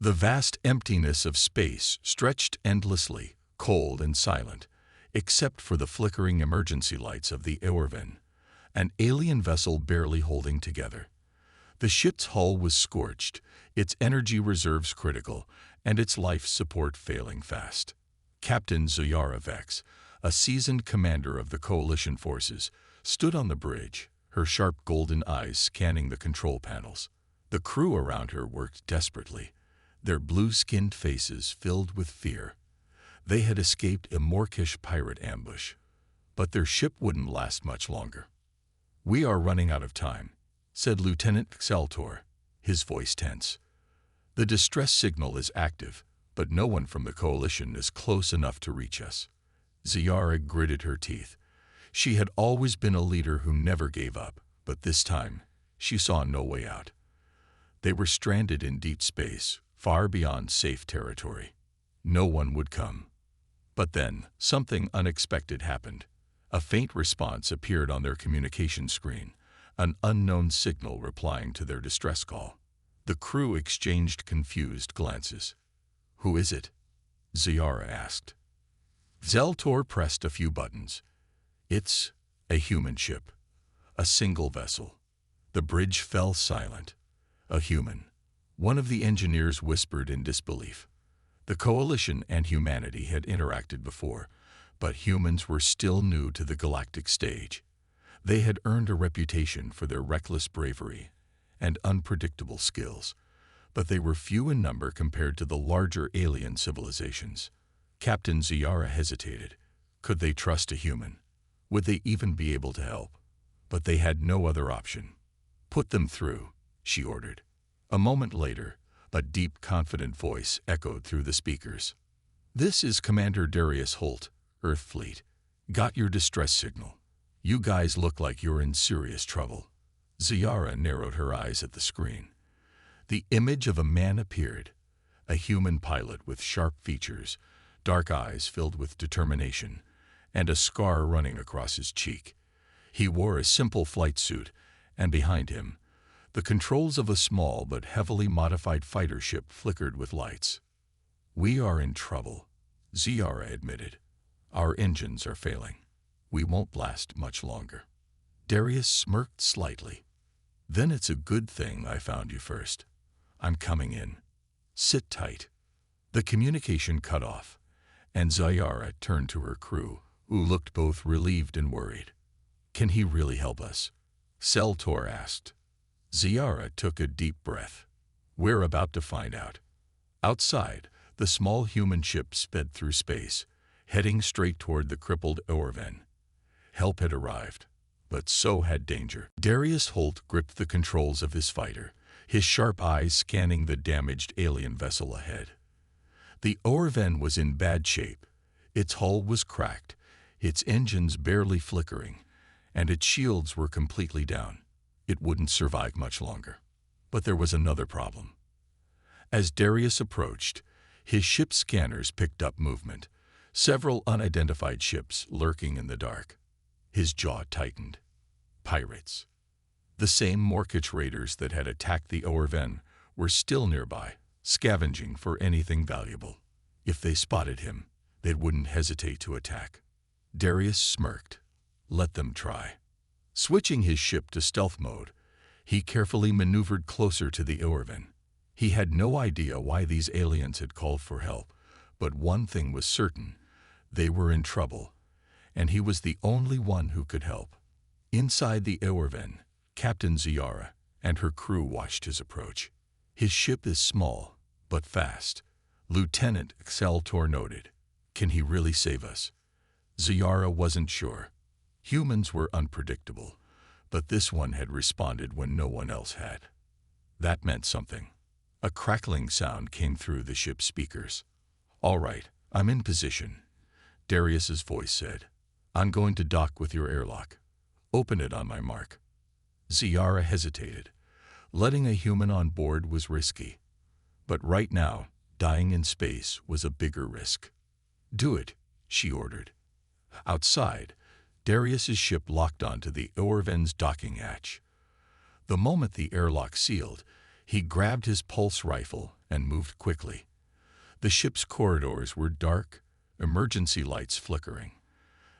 The vast emptiness of space stretched endlessly, cold and silent, except for the flickering emergency lights of the Orven, an alien vessel barely holding together. The ship's hull was scorched, its energy reserves critical, and its life support failing fast. Captain Ziyara Vex, a seasoned commander of the Coalition forces, stood on the bridge, her sharp golden eyes scanning the control panels. The crew around her worked desperately, their blue-skinned faces filled with fear. They had escaped a Morkish pirate ambush, but their ship wouldn't last much longer. "We are running out of time," said Lieutenant Xeltor, his voice tense. "The distress signal is active, but no one from the Coalition is close enough to reach us." Ziyara gritted her teeth. She had always been a leader who never gave up, but this time she saw no way out. They were stranded in deep space, far beyond safe territory. No one would come. But then, something unexpected happened. A faint response appeared on their communication screen, an unknown signal replying to their distress call. The crew exchanged confused glances. "Who is it?" Ziyara asked. Xeltor pressed a few buttons. "It's a human ship. A single vessel." The bridge fell silent. "A human," one of the engineers whispered in disbelief. The Coalition and humanity had interacted before, but humans were still new to the galactic stage. They had earned a reputation for their reckless bravery and unpredictable skills, but they were few in number compared to the larger alien civilizations. Captain Ziyara hesitated. Could they trust a human? Would they even be able to help? But they had no other option. "Put them through," she ordered. A moment later, a deep, confident voice echoed through the speakers. "This is Commander Darius Holt, Earth Fleet. Got your distress signal. You guys look like you're in serious trouble." Ziyara narrowed her eyes at the screen. The image of a man appeared, a human pilot with sharp features, dark eyes filled with determination, and a scar running across his cheek. He wore a simple flight suit, and behind him, the controls of a small but heavily modified fighter ship flickered with lights. "We are in trouble," Ziyara admitted. "Our engines are failing. We won't last much longer." Darius smirked slightly. "Then it's a good thing I found you first. I'm coming in. Sit tight." The communication cut off, and Ziyara turned to her crew, who looked both relieved and worried. "Can he really help us?" Xeltor asked. Ziyara took a deep breath. "We're about to find out." Outside, the small human ship sped through space, heading straight toward the crippled Orven. Help had arrived, but so had danger. Darius Holt gripped the controls of his fighter, his sharp eyes scanning the damaged alien vessel ahead. The Orven was in bad shape. Its hull was cracked, its engines barely flickering, and its shields were completely down. It wouldn't survive much longer. But there was another problem. As Darius approached, his ship's scanners picked up movement, several unidentified ships lurking in the dark. His jaw tightened. Pirates. The same Morkish raiders that had attacked the Orven were still nearby, scavenging for anything valuable. If they spotted him, they wouldn't hesitate to attack. Darius smirked. Let them try. Switching his ship to stealth mode, he carefully maneuvered closer to the Orven. He had no idea why these aliens had called for help, but one thing was certain: they were in trouble, and he was the only one who could help. Inside the Orven, Captain Ziyara and her crew watched his approach. "His ship is small, but fast," Lieutenant Xeltor noted. "Can he really save us?" Ziyara wasn't sure. Humans were unpredictable, but this one had responded when no one else had. That meant something. A crackling sound came through the ship's speakers. "All right, I'm in position," Darius's voice said. "I'm going to dock with your airlock. Open it on my mark." Ziyara hesitated. Letting a human on board was risky. But right now, dying in space was a bigger risk. "Do it," she ordered. Outside, Darius's ship locked onto the Orven's docking hatch. The moment the airlock sealed, He grabbed his pulse rifle and moved quickly. The ship's corridors were dark, emergency lights flickering.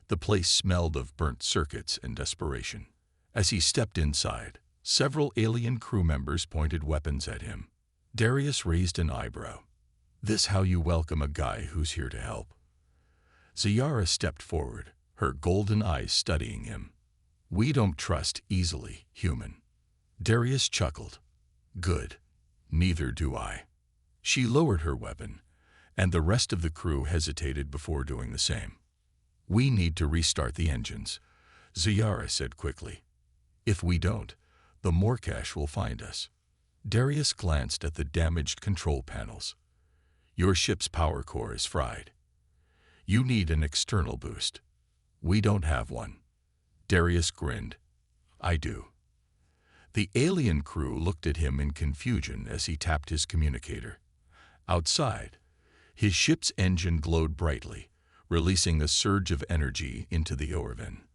The place smelled of burnt circuits and desperation. As he stepped inside, several alien crew members pointed weapons at him. Darius raised an eyebrow. "This how you welcome a guy who's here to help?" Ziara stepped forward, her golden eyes studying him. "We don't trust easily, human." Darius chuckled. "Good. Neither do I." She lowered her weapon, and the rest of the crew hesitated before doing the same. "We need to restart the engines," Ziara said quickly. "If we don't, the Morkesh will find us." Darius glanced at the damaged control panels. "Your ship's power core is fried. You need an external boost." "We don't have one." Darius grinned. "I do." The alien crew looked at him in confusion as he tapped his communicator. Outside, his ship's engine glowed brightly, releasing a surge of energy into the Orven.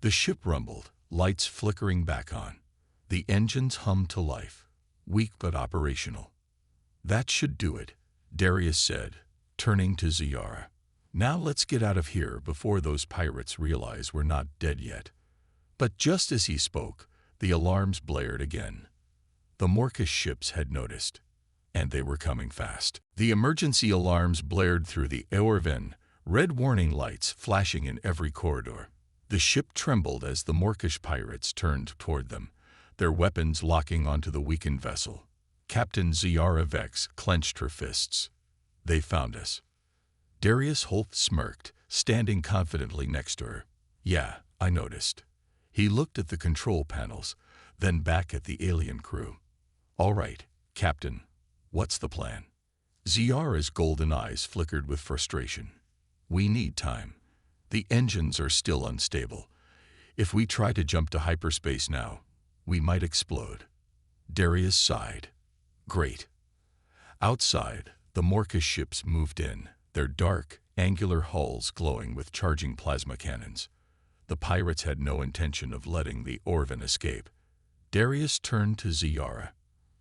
The ship rumbled, lights flickering back on. The engines hummed to life, weak but operational. "That should do it," Darius said, turning to Ziara. "Now let's get out of here before those pirates realize we're not dead yet." But just as he spoke, the alarms blared again. The Morkish ships had noticed, and they were coming fast. The emergency alarms blared through the Orven, red warning lights flashing in every corridor. The ship trembled as the Morkish pirates turned toward them, their weapons locking onto the weakened vessel. Captain Ziara Vex clenched her fists. "They found us." Darius Holt smirked, standing confidently next to her. "Yeah, I noticed." He looked at the control panels, then back at the alien crew. "All right, Captain, what's the plan?" Ziara's golden eyes flickered with frustration. "We need time. The engines are still unstable. If we try to jump to hyperspace now, we might explode." Darius sighed. "Great." Outside, the Morkish ships moved in, their dark, angular hulls glowing with charging plasma cannons. The pirates had no intention of letting the Orven escape. Darius turned to Ziara.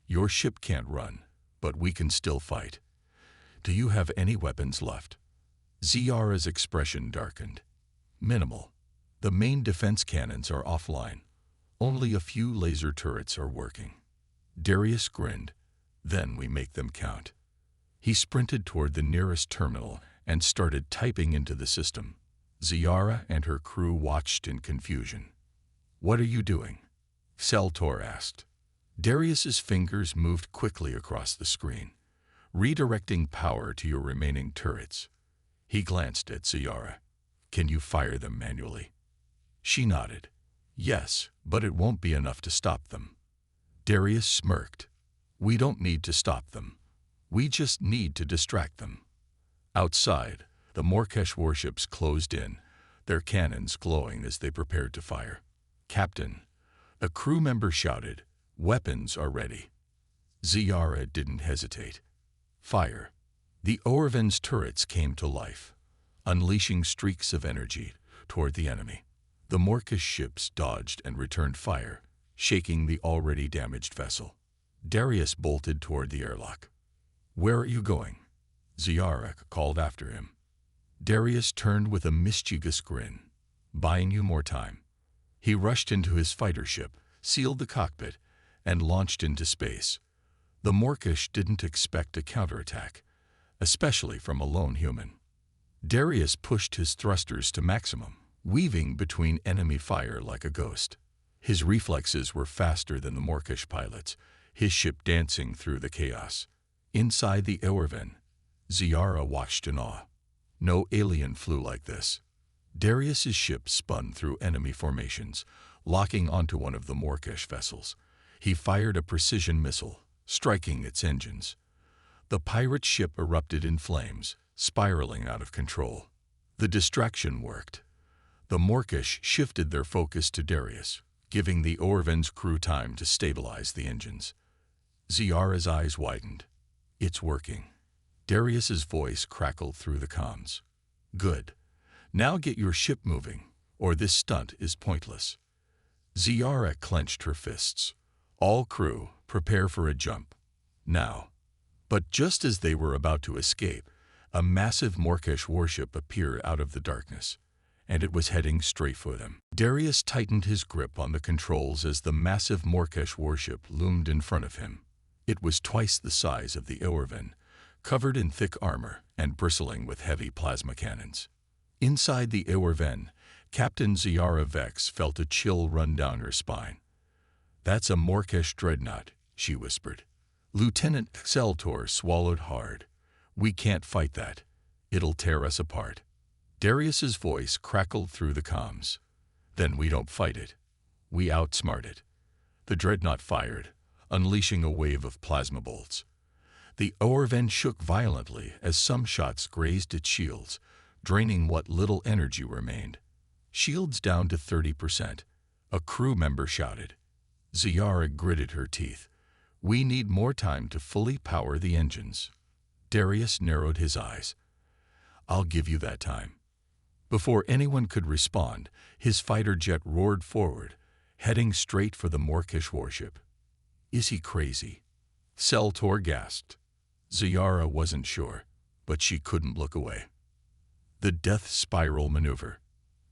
"Your ship can't run, but we can still fight. Do you have any weapons left?" Ziara's expression darkened. "Minimal. The main defense cannons are offline. Only a few laser turrets are working." Darius grinned. "Then we make them count." He sprinted toward the nearest terminal and started typing into the system. Ziara and her crew watched in confusion. "What are you doing?" Seltor asked. Darius's fingers moved quickly across the screen, redirecting power to your remaining turrets. He glanced at Ziara. "Can you fire them manually?" She nodded. "Yes, but it won't be enough to stop them." Darius smirked. "We don't need to stop them. We just need to distract them." Outside, the Morkesh warships closed in, their cannons glowing as they prepared to fire. "Captain," a crew member shouted, "weapons are ready." Ziara didn't hesitate. "Fire." The Orven's turrets came to life, unleashing streaks of energy toward the enemy. The Morkish ships dodged and returned fire, shaking the already damaged vessel. Darius bolted toward the airlock. "Where are you going?" Ziara called after him. Darius turned with a mischievous grin. "Buying you more time." He rushed into his fighter ship, sealed the cockpit, and launched into space. The Morkish didn't expect a counterattack, especially from a lone human. Darius pushed his thrusters to maximum, weaving between enemy fire like a ghost. His reflexes were faster than the Morkish pilots, his ship dancing through the chaos. Inside the Orven, Ziara watched in awe. No alien flew like this. Darius's ship spun through enemy formations, locking onto one of the Morkish vessels. He fired a precision missile, striking its engines. The pirate ship erupted in flames, spiraling out of control. The distraction worked. The Morkish shifted their focus to Darius, giving the Orven's crew time to stabilize the engines. Ziara's eyes widened. "It's working." Darius's voice crackled through the comms. "Good. Now get your ship moving, or this stunt is pointless." Ziara clenched her fists. All crew, prepare for a jump. Now. But just as they were about to escape, a massive Morkish warship appeared out of the darkness, and it was heading straight for them. Darius tightened his grip on the controls as the massive Morkish warship loomed in front of him. It was twice the size of the Eorven, covered in thick armor and bristling with heavy plasma cannons. Inside the Eorven, Captain Ziara Vex felt a chill run down her spine. "That's a Morkish dreadnought," she whispered. Lieutenant Xeltor swallowed hard. "We can't fight that. It'll tear us apart." Darius's voice crackled through the comms. "Then we don't fight it. We outsmart it." The dreadnought fired, unleashing a wave of plasma bolts. The Eorven shook violently as some shots grazed its shields, draining what little energy remained. "Shields down to 30%. A crew member shouted. Ziara gritted her teeth. "We need more time to fully power the engines." Darius narrowed his eyes. "I'll give you that time." Before anyone could respond, his fighter jet roared forward, heading straight for the Morkish warship. "Is he crazy?" Xeltor gasped. Ziara wasn't sure, but she couldn't look away. The death spiral maneuver.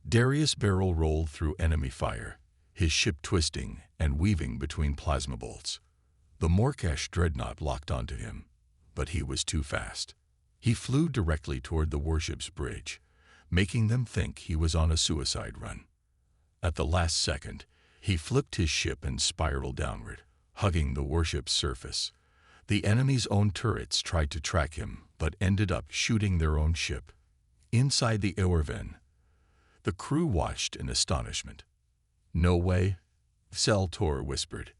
Darius barrel rolled through enemy fire, his ship twisting and weaving between plasma bolts. The Morkish dreadnought locked onto him, but he was too fast. He flew directly toward the warship's bridge, making them think he was on a suicide run. At the last second, he flipped his ship and spiraled downward, hugging the warship's surface. The enemy's own turrets tried to track him, but ended up shooting their own ship. Inside the Eorven, the crew watched in astonishment. "No way," Xeltor whispered.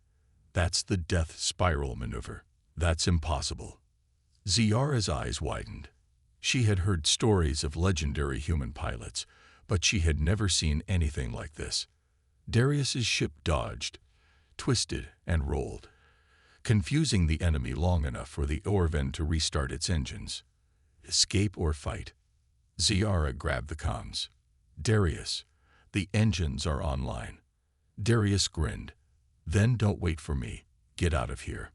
"That's the death spiral maneuver. That's impossible." Ziara's eyes widened. She had heard stories of legendary human pilots, but she had never seen anything like this. Darius's ship dodged, twisted, and rolled, confusing the enemy long enough for the Eorven to restart its engines. "Escape or fight." Ziara grabbed the comms. "Darius, the engines are online." Darius grinned. "Then don't wait for me. Get out of here."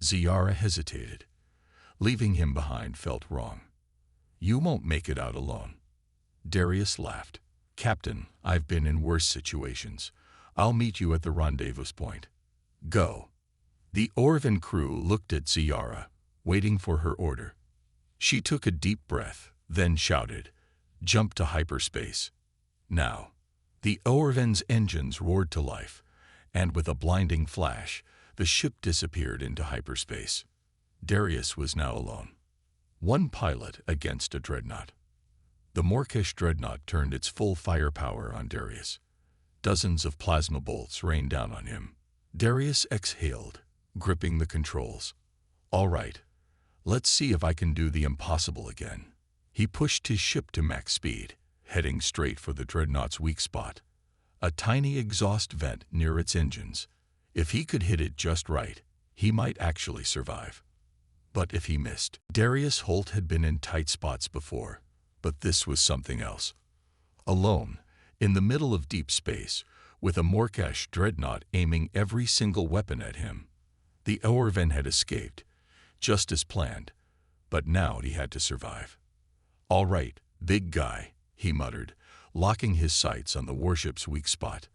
Ziara hesitated. Leaving him behind felt wrong. "You won't make it out alone." Darius laughed. "Captain, I've been in worse situations. I'll meet you at the rendezvous point. Go." The Eorven crew looked at Ziara, waiting for her order. She took a deep breath, then shouted, "Jump to hyperspace." Now. The Eorven's engines roared to life, and with a blinding flash, the ship disappeared into hyperspace. Darius was now alone. One pilot against a dreadnought. The Morkish dreadnought turned its full firepower on Darius. Dozens of plasma bolts rained down on him. Darius exhaled, gripping the controls. "All right, let's see if I can do the impossible again." He pushed his ship to max speed, heading straight for the dreadnought's weak spot, a tiny exhaust vent near its engines. If he could hit it just right, he might actually survive. But if he missed, Darius Holt had been in tight spots before, but this was something else. Alone, in the middle of deep space, with a Morkish dreadnought aiming every single weapon at him, the Eorven had escaped, just as planned, but now he had to survive. "All right, big guy," he muttered, locking his sights on the warship's weak spot.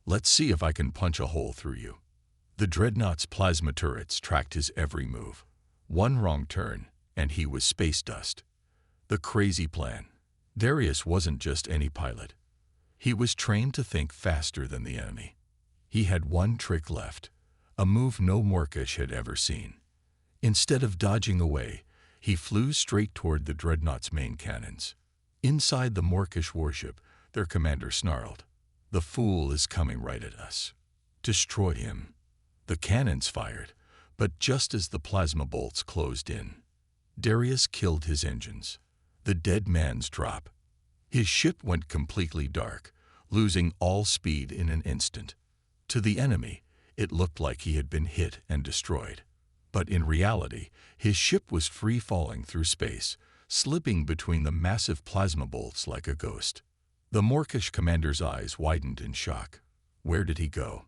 "Let's see if I can punch a hole through you." The dreadnought's plasma turrets tracked his every move. One wrong turn, and he was space dust. The crazy plan. Darius wasn't just any pilot. He was trained to think faster than the enemy. He had one trick left, a move no Morkish had ever seen. Instead of dodging away, he flew straight toward the dreadnought's main cannons. Inside the Morkish warship, their commander snarled, "The fool is coming right at us. Destroy him." The cannons fired, but just as the plasma bolts closed in, Darius killed his engines. The dead man's drop. His ship went completely dark, losing all speed in an instant. To the enemy, it looked like he had been hit and destroyed. But in reality, his ship was free-falling through space, slipping between the massive plasma bolts like a ghost. The Morkish commander's eyes widened in shock. Where did he go?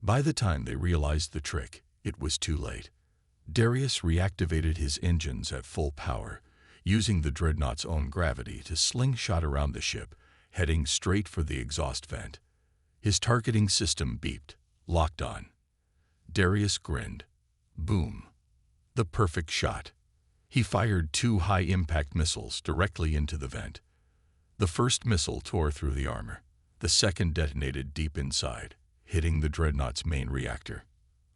By the time they realized the trick, it was too late. Darius reactivated his engines at full power, using the dreadnought's own gravity to slingshot around the ship, heading straight for the exhaust vent. His targeting system beeped, locked on. Darius grinned. Boom. The perfect shot. He fired 2 high-impact missiles directly into the vent. The first missile tore through the armor. The second detonated deep inside, hitting the dreadnought's main reactor.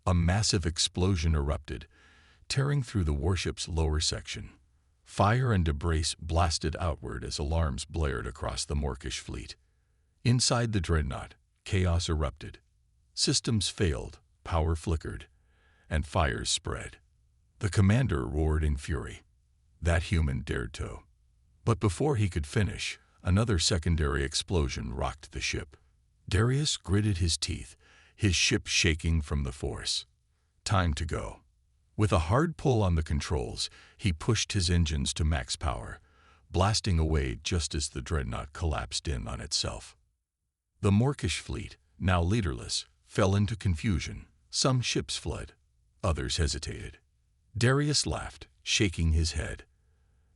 A massive explosion erupted, tearing through the warship's lower section. Fire and debris blasted outward as alarms blared across the Morkish fleet. Inside the dreadnought, chaos erupted. Systems failed, power flickered, and fires spread. The commander roared in fury. That human dared to. But before he could finish, another secondary explosion rocked the ship. Darius gritted his teeth, his ship shaking from the force. Time to go. With a hard pull on the controls, he pushed his engines to max power, blasting away just as the dreadnought collapsed in on itself. The Morkish fleet, now leaderless, fell into confusion. Some ships fled, others hesitated. Darius laughed, shaking his head.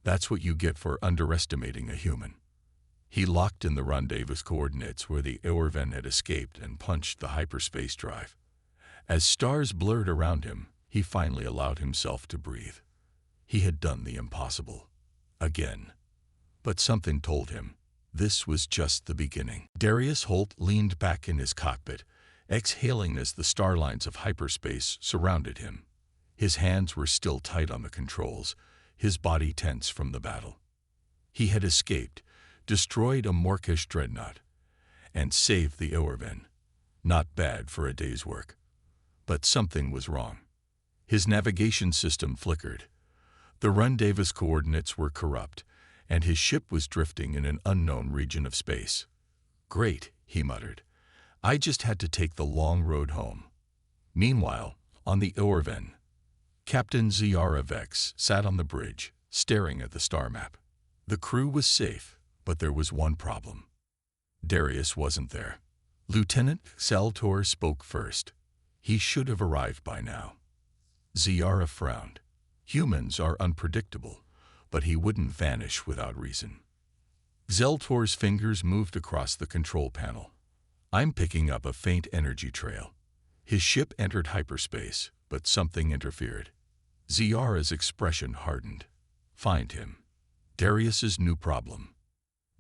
That's what you get for underestimating a human. He locked in the rendezvous coordinates where the Eorven had escaped and punched the hyperspace drive. As stars blurred around him, he finally allowed himself to breathe. He had done the impossible. Again. But something told him this was just the beginning. Darius Holt leaned back in his cockpit, exhaling as the starlines of hyperspace surrounded him. His hands were still tight on the controls, his body tense from the battle. He had escaped, destroyed a Morkish dreadnought, and saved the Eorven. Not bad for a day's work. But something was wrong. His navigation system flickered. The rendezvous coordinates were corrupt, and his ship was drifting in an unknown region of space. Great, he muttered. I just had to take the long road home. Meanwhile, on the Eorven, Captain Ziara Vex sat on the bridge, staring at the star map. The crew was safe, but there was one problem. Darius wasn't there. Lieutenant Saltor spoke first. He should have arrived by now. Ziara frowned. Humans are unpredictable, but he wouldn't vanish without reason. Zeltor's fingers moved across the control panel. I'm picking up a faint energy trail. His ship entered hyperspace, but something interfered. Ziara's expression hardened. Find him. Darius's new problem.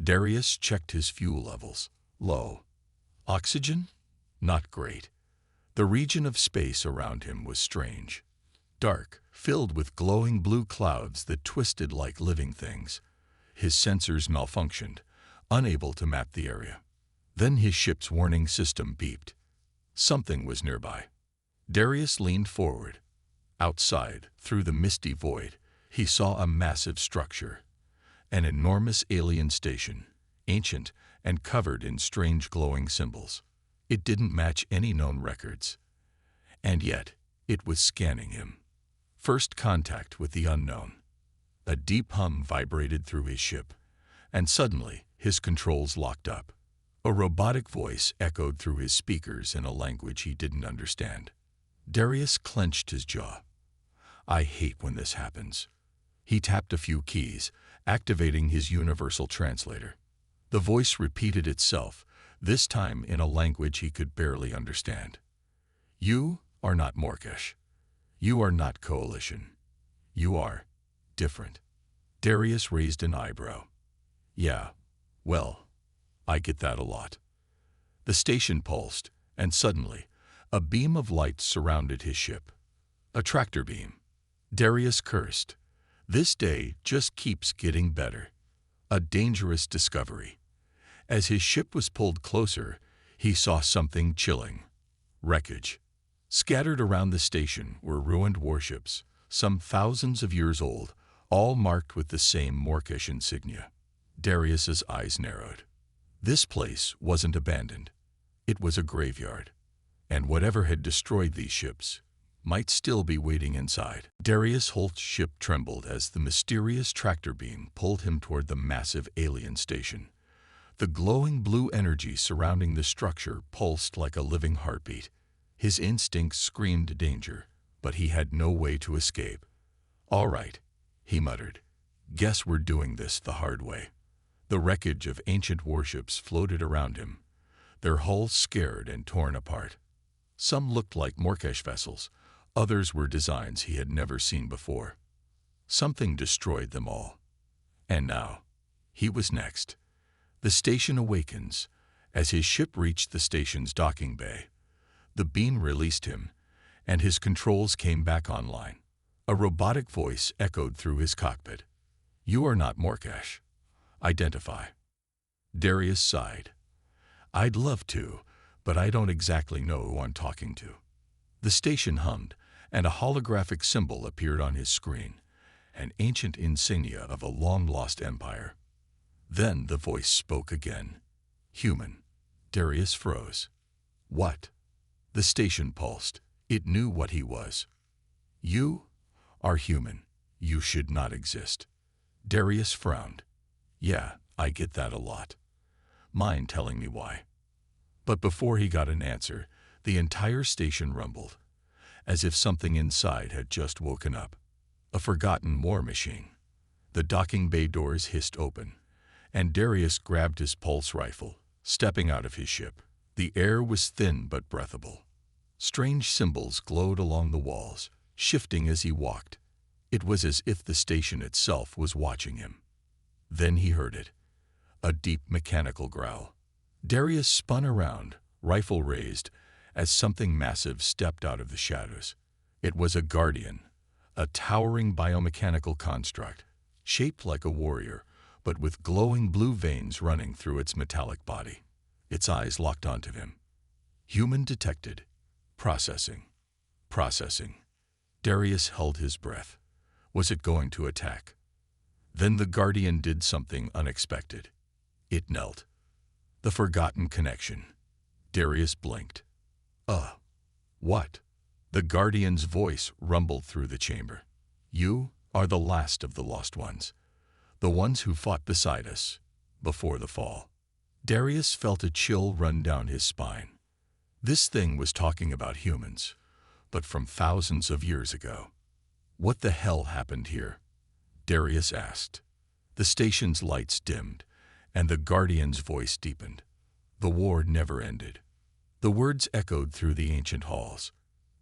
Darius checked his fuel levels. Low. Oxygen? Not great. The region of space around him was strange. Dark, filled with glowing blue clouds that twisted like living things. His sensors malfunctioned, unable to map the area. Then his ship's warning system beeped. Something was nearby. Darius leaned forward. Outside, through the misty void, he saw a massive structure. An enormous alien station, ancient and covered in strange glowing symbols. It didn't match any known records. And yet, it was scanning him. First contact with the unknown. A deep hum vibrated through his ship, and suddenly his controls locked up. A robotic voice echoed through his speakers in a language he didn't understand. Darius clenched his jaw. I hate when this happens. He tapped a few keys, activating his universal translator. The voice repeated itself, this time in a language he could barely understand. You are not Morkish. You are not Coalition. You are different. Darius raised an eyebrow. Yeah, well, I get that a lot. The station pulsed, and suddenly, a beam of light surrounded his ship. A tractor beam. Darius cursed. This day just keeps getting better. A dangerous discovery. As his ship was pulled closer, he saw something chilling. Wreckage. Scattered around the station were ruined warships, some thousands of years old, all marked with the same Morkish insignia. Darius's eyes narrowed. This place wasn't abandoned. It was a graveyard. And whatever had destroyed these ships might still be waiting inside. Darius Holt's ship trembled as the mysterious tractor beam pulled him toward the massive alien station. The glowing blue energy surrounding the structure pulsed like a living heartbeat. His instincts screamed danger, but he had no way to escape. "All right," he muttered. "Guess we're doing this the hard way." The wreckage of ancient warships floated around him, their hulls scarred and torn apart. Some looked like Orcish vessels, others were designs he had never seen before. Something destroyed them all. And now, he was next. The station awakens. As his ship reached the station's docking bay, the beam released him, and his controls came back online. A robotic voice echoed through his cockpit. "You are not Orcish. Identify." Darius sighed. "I'd love to, but I don't exactly know who I'm talking to." The station hummed, and a holographic symbol appeared on his screen, an ancient insignia of a long-lost empire. Then the voice spoke again. "Human." Darius froze. "What?" The station pulsed. It knew what he was. "You are human. You should not exist." Darius frowned. "Yeah, I get that a lot. Mind telling me why?" But before he got an answer, the entire station rumbled, as if something inside had just woken up. A forgotten war machine. The docking bay doors hissed open, and Darius grabbed his pulse rifle, stepping out of his ship. The air was thin but breathable. Strange symbols glowed along the walls, shifting as he walked. It was as if the station itself was watching him. Then he heard it. A deep mechanical growl. Darius spun around, rifle raised, as something massive stepped out of the shadows. It was a guardian, a towering biomechanical construct, shaped like a warrior, but with glowing blue veins running through its metallic body. Its eyes locked onto him. "Human detected. Processing. Processing." Darius held his breath. Was it going to attack? Then the guardian did something unexpected. It knelt. The forgotten connection. Darius blinked. What?" The guardian's voice rumbled through the chamber. "You are the last of the lost ones. The ones who fought beside us, before the fall." Darius felt a chill run down his spine. This thing was talking about humans, but from thousands of years ago. "What the hell happened here?" Darius asked. The station's lights dimmed, and the guardian's voice deepened. "The war never ended." The words echoed through the ancient halls.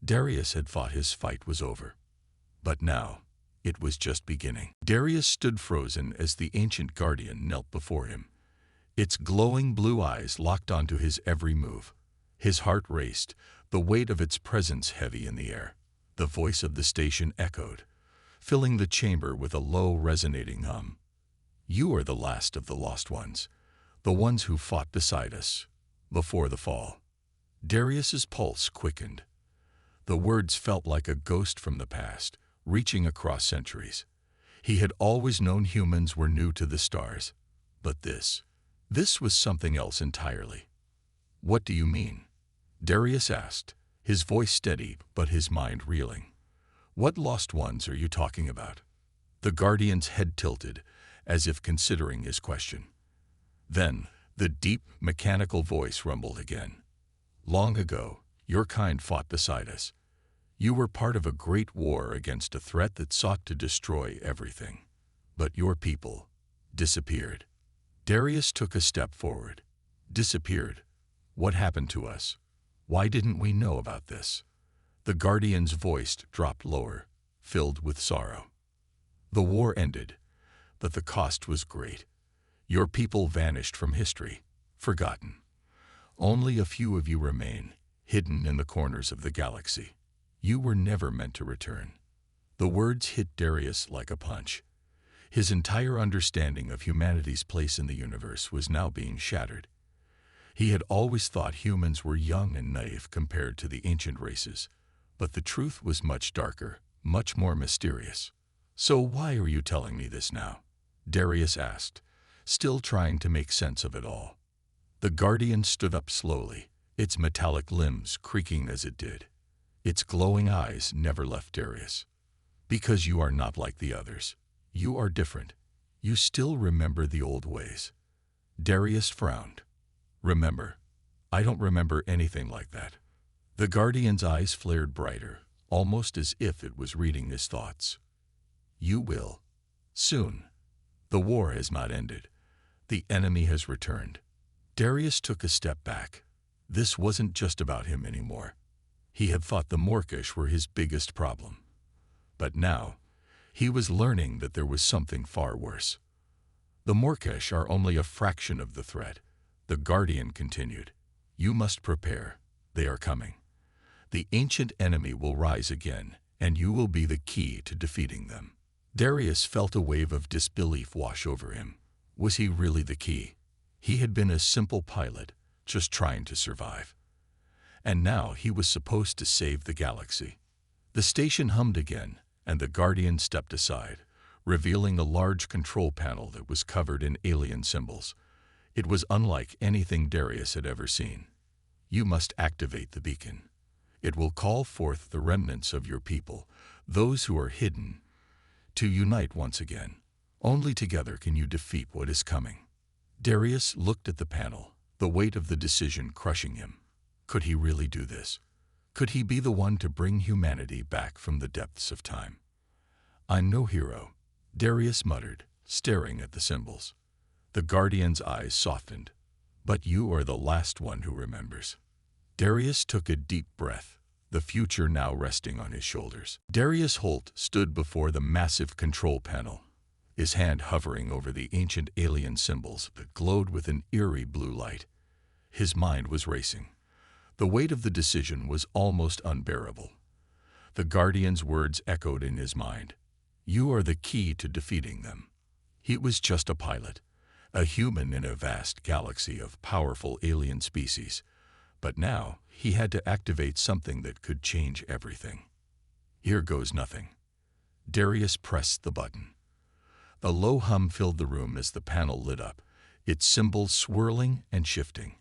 Darius had thought his fight was over. But now, it was just beginning. Darius stood frozen as the ancient guardian knelt before him. Its glowing blue eyes locked onto his every move. His heart raced, the weight of its presence heavy in the air. The voice of the station echoed, filling the chamber with a low, resonating hum. "You are the last of the lost ones, the ones who fought beside us, before the fall." Darius's pulse quickened. The words felt like a ghost from the past, reaching across centuries. He had always known humans were new to the stars. But this was something else entirely. "What do you mean?" Darius asked, his voice steady but his mind reeling. "What lost ones are you talking about?" The guardian's head tilted, as if considering his question. Then, the deep, mechanical voice rumbled again. "Long ago, your kind fought beside us. You were part of a great war against a threat that sought to destroy everything. But your people disappeared." Darius took a step forward. "Disappeared? What happened to us? Why didn't we know about this?" The guardian's voice dropped lower, filled with sorrow. "The war ended, but the cost was great. Your people vanished from history, forgotten. Only a few of you remain, hidden in the corners of the galaxy. You were never meant to return." The words hit Darius like a punch. His entire understanding of humanity's place in the universe was now being shattered. He had always thought humans were young and naive compared to the ancient races, but the truth was much darker, much more mysterious. "So why are you telling me this now?" Darius asked, still trying to make sense of it all. The guardian stood up slowly, its metallic limbs creaking as it did. Its glowing eyes never left Darius. "Because you are not like the others. You are different. You still remember the old ways." Darius frowned. "Remember? I don't remember anything like that." The Guardian's eyes flared brighter, almost as if it was reading his thoughts. You will. Soon. The war has not ended. The enemy has returned. Darius took a step back. This wasn't just about him anymore. He had thought the Morkish were his biggest problem. But now, he was learning that there was something far worse. The Morkish are only a fraction of the threat. The Guardian continued. You must prepare. They are coming. The ancient enemy will rise again, and you will be the key to defeating them. Darius felt a wave of disbelief wash over him. Was he really the key? He had been a simple pilot, just trying to survive. And now he was supposed to save the galaxy. The station hummed again, and the Guardian stepped aside, revealing a large control panel that was covered in alien symbols. It was unlike anything Darius had ever seen. You must activate the beacon. It will call forth the remnants of your people, those who are hidden, to unite once again. Only together can you defeat what is coming. Darius looked at the panel, the weight of the decision crushing him. Could he really do this? Could he be the one to bring humanity back from the depths of time? I'm no hero, Darius muttered, staring at the symbols. The Guardian's eyes softened. But you are the last one who remembers. Darius took a deep breath, the future now resting on his shoulders. Darius Holt stood before the massive control panel, his hand hovering over the ancient alien symbols that glowed with an eerie blue light. His mind was racing. The weight of the decision was almost unbearable. The Guardian's words echoed in his mind. You are the key to defeating them. He was just a pilot, a human in a vast galaxy of powerful alien species. But now he had to activate something that could change everything. Here goes nothing. Darius pressed the button. A low hum filled the room as the panel lit up, its symbols swirling and shifting.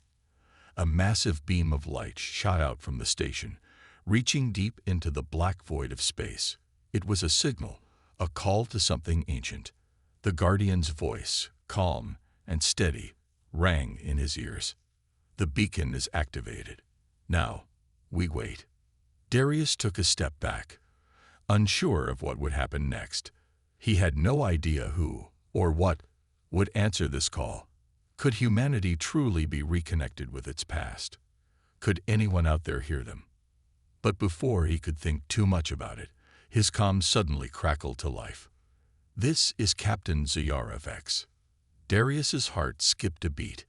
A massive beam of light shot out from the station, reaching deep into the black void of space. It was a signal, a call to something ancient. The Guardian's voice, calm and steady, rang in his ears. The beacon is activated. Now, we wait. Darius took a step back, unsure of what would happen next. He had no idea who, or what, would answer this call. Could humanity truly be reconnected with its past? Could anyone out there hear them? But before he could think too much about it, his comm suddenly crackled to life. This is Captain Ziyara Vex. Darius's heart skipped a beat.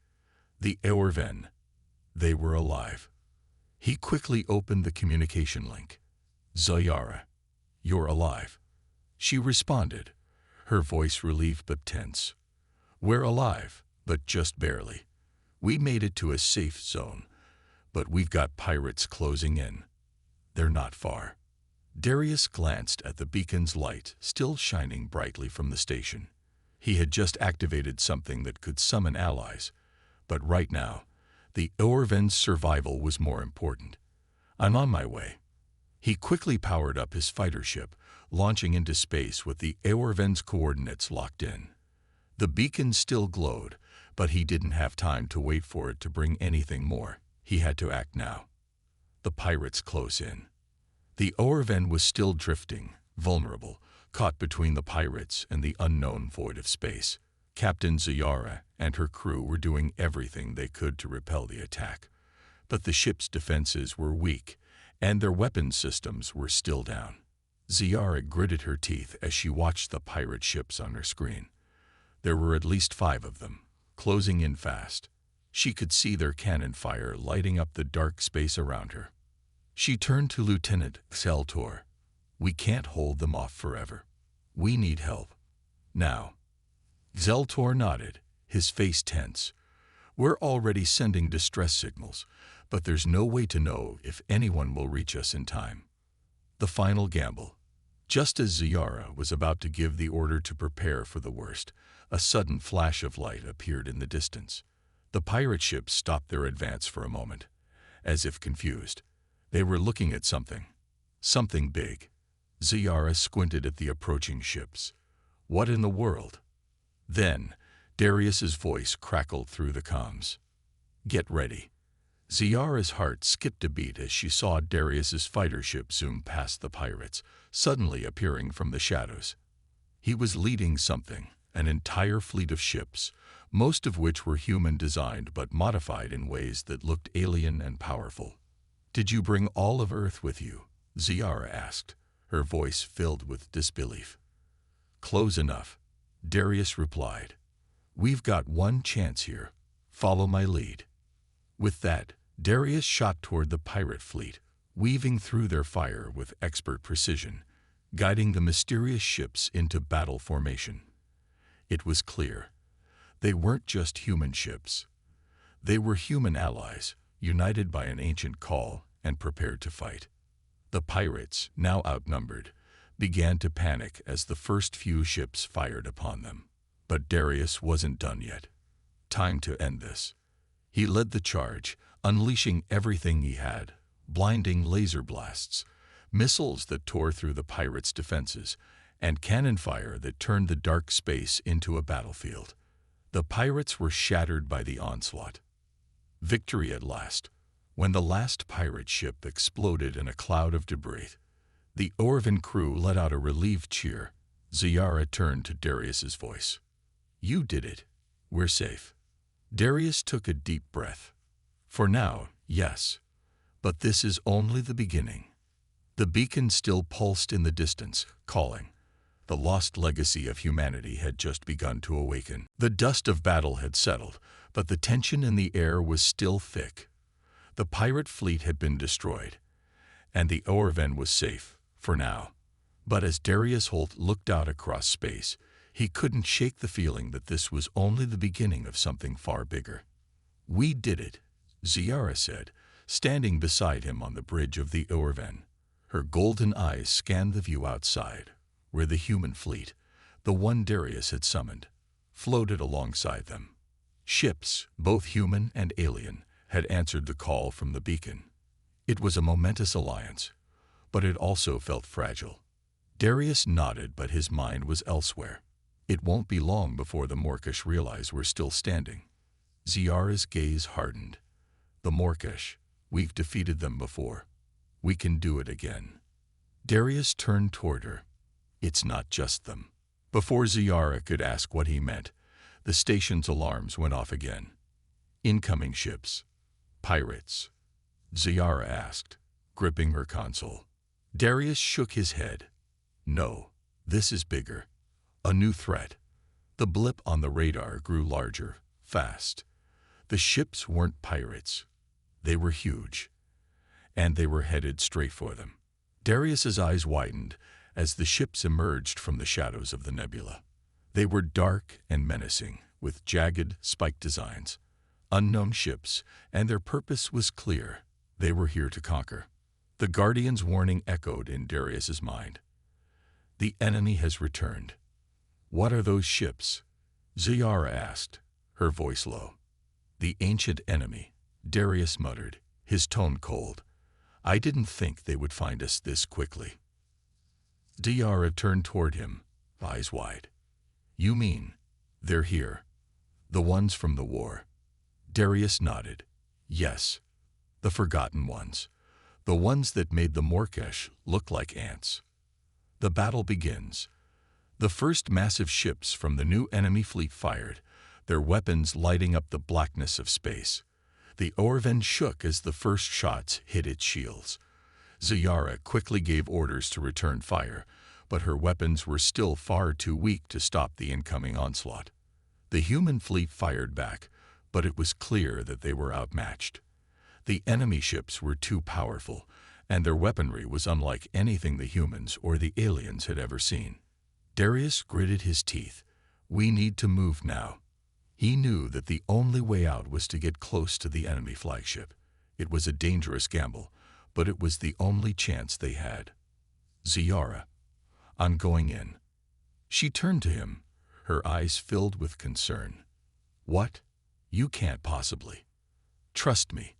The Eorven. They were alive. He quickly opened the communication link. Ziyara, you're alive. She responded, her voice relieved but tense. We're alive, but just barely. We made it to a safe zone, but we've got pirates closing in. They're not far. Darius glanced at the beacon's light still shining brightly from the station. He had just activated something that could summon allies, but right now, the Eorven's survival was more important. I'm on my way. He quickly powered up his fighter ship, launching into space with the Eorven's coordinates locked in. The beacon still glowed, but he didn't have time to wait for it to bring anything more. He had to act now. The pirates close in. The Eorven was still drifting, vulnerable, caught between the pirates and the unknown void of space. Captain Ziyara and her crew were doing everything they could to repel the attack. But the ship's defenses were weak, and their weapons systems were still down. Ziyara gritted her teeth as she watched the pirate ships on her screen. There were at least 5 of them, closing in fast. She could see their cannon fire lighting up the dark space around her. She turned to Lieutenant Xeltor. We can't hold them off forever. We need help. Now. Xeltor nodded, his face tense. We're already sending distress signals, but there's no way to know if anyone will reach us in time. The final gamble. Just as Ziyara was about to give the order to prepare for the worst, a sudden flash of light appeared in the distance. The pirate ships stopped their advance for a moment, as if confused. They were looking at something. Something big. Ziyara squinted at the approaching ships. What in the world? Then, Darius's voice crackled through the comms. Get ready. Ziara's heart skipped a beat as she saw Darius's fighter ship zoom past the pirates, suddenly appearing from the shadows. He was leading something, an entire fleet of ships, most of which were human-designed but modified in ways that looked alien and powerful. "Did you bring all of Earth with you?" Ziara asked, her voice filled with disbelief. "Close enough," Darius replied. "We've got one chance here. Follow my lead." With that, Darius shot toward the pirate fleet, weaving through their fire with expert precision, guiding the mysterious ships into battle formation. It was clear. They weren't just human ships. They were human allies, united by an ancient call and prepared to fight. The pirates, now outnumbered, began to panic as the first few ships fired upon them. But Darius wasn't done yet. Time to end this. He led the charge, unleashing everything he had, blinding laser blasts, missiles that tore through the pirates' defenses, and cannon fire that turned the dark space into a battlefield. The pirates were shattered by the onslaught. Victory at last. When the last pirate ship exploded in a cloud of debris, the Orvan crew let out a relieved cheer. Ziara turned to Darius's voice. "You did it. We're safe." Darius took a deep breath. "For now, yes. But this is only the beginning." The beacon still pulsed in the distance, calling. The lost legacy of humanity had just begun to awaken. The dust of battle had settled, but the tension in the air was still thick. The pirate fleet had been destroyed, and the Orvan was safe, for now. But as Darius Holt looked out across space, he couldn't shake the feeling that this was only the beginning of something far bigger. "We did it," Ziara said, standing beside him on the bridge of the Orvan. Her golden eyes scanned the view outside, where the human fleet, the one Darius had summoned, floated alongside them. Ships, both human and alien, had answered the call from the beacon. It was a momentous alliance, but it also felt fragile. Darius nodded, but his mind was elsewhere. It won't be long before the Morkish realize we're still standing. Ziara's gaze hardened. "The Morkish, we've defeated them before. We can do it again." Darius turned toward her. "It's not just them." Before Ziara could ask what he meant, the station's alarms went off again. "Incoming ships. Pirates?" Ziara asked, gripping her console. Darius shook his head. "No, this is bigger. A new threat." The blip on the radar grew larger, fast. The ships weren't pirates. They were huge, and they were headed straight for them. Darius's eyes widened as the ships emerged from the shadows of the nebula. They were dark and menacing, with jagged, spiked designs. Unknown ships, and their purpose was clear. They were here to conquer. The Guardian's warning echoed in Darius's mind. "The enemy has returned." "What are those ships?" Ziara asked, her voice low. "The ancient enemy," Darius muttered, his tone cold. "I didn't think they would find us this quickly." Ziara turned toward him, eyes wide. "You mean, they're here? The ones from the war?" Darius nodded. "Yes. The forgotten ones. The ones that made the Morkish look like ants." The battle begins. The first massive ships from the new enemy fleet fired, their weapons lighting up the blackness of space. The Orvan shook as the first shots hit its shields. Ziara quickly gave orders to return fire, but her weapons were still far too weak to stop the incoming onslaught. The human fleet fired back, but it was clear that they were outmatched. The enemy ships were too powerful, and their weaponry was unlike anything the humans or the aliens had ever seen. Darius gritted his teeth. "We need to move now." He knew that the only way out was to get close to the enemy flagship. It was a dangerous gamble, but it was the only chance they had. "Ziara, I'm going in." She turned to him, her eyes filled with concern. "What? You can't possibly." "Trust me.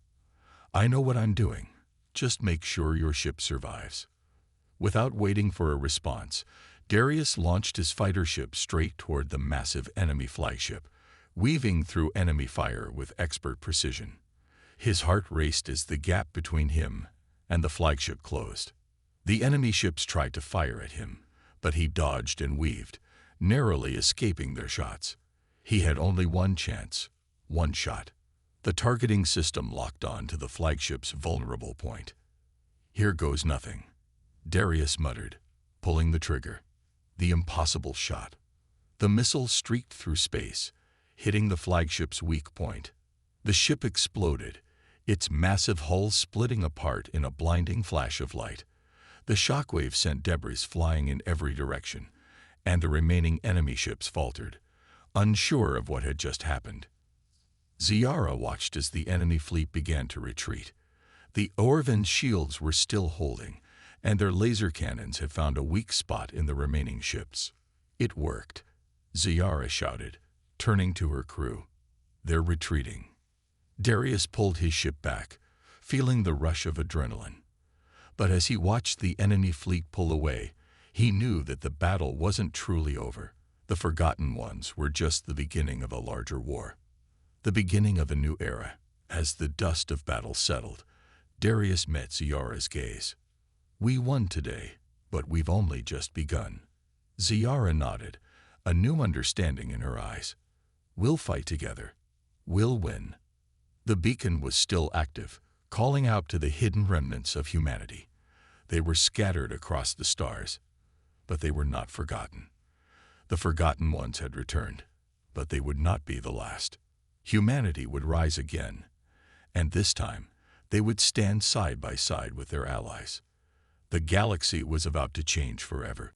I know what I'm doing. Just make sure your ship survives." Without waiting for a response, Darius launched his fighter ship straight toward the massive enemy flagship, weaving through enemy fire with expert precision. His heart raced as the gap between him and the flagship closed. The enemy ships tried to fire at him, but he dodged and weaved, narrowly escaping their shots. He had only one chance, one shot. The targeting system locked on to the flagship's vulnerable point. "Here goes nothing," Darius muttered, pulling the trigger. The impossible shot. The missile streaked through space, hitting the flagship's weak point. The ship exploded, its massive hull splitting apart in a blinding flash of light. The shockwave sent debris flying in every direction, and the remaining enemy ships faltered, unsure of what had just happened. Ziara watched as the enemy fleet began to retreat. The Orven's shields were still holding, and their laser cannons had found a weak spot in the remaining ships. "It worked," Ziara shouted, turning to her crew. "They're retreating." Darius pulled his ship back, feeling the rush of adrenaline. But as he watched the enemy fleet pull away, he knew that the battle wasn't truly over. The Forgotten Ones were just the beginning of a larger war. The beginning of a new era. As the dust of battle settled, Darius met Ziara's gaze. "We won today, but we've only just begun." Ziara nodded, a new understanding in her eyes. "We'll fight together. We'll win." The beacon was still active, calling out to the hidden remnants of humanity. They were scattered across the stars, but they were not forgotten. The Forgotten Ones had returned, but they would not be the last. Humanity would rise again, and this time they would stand side by side with their allies. The galaxy was about to change forever.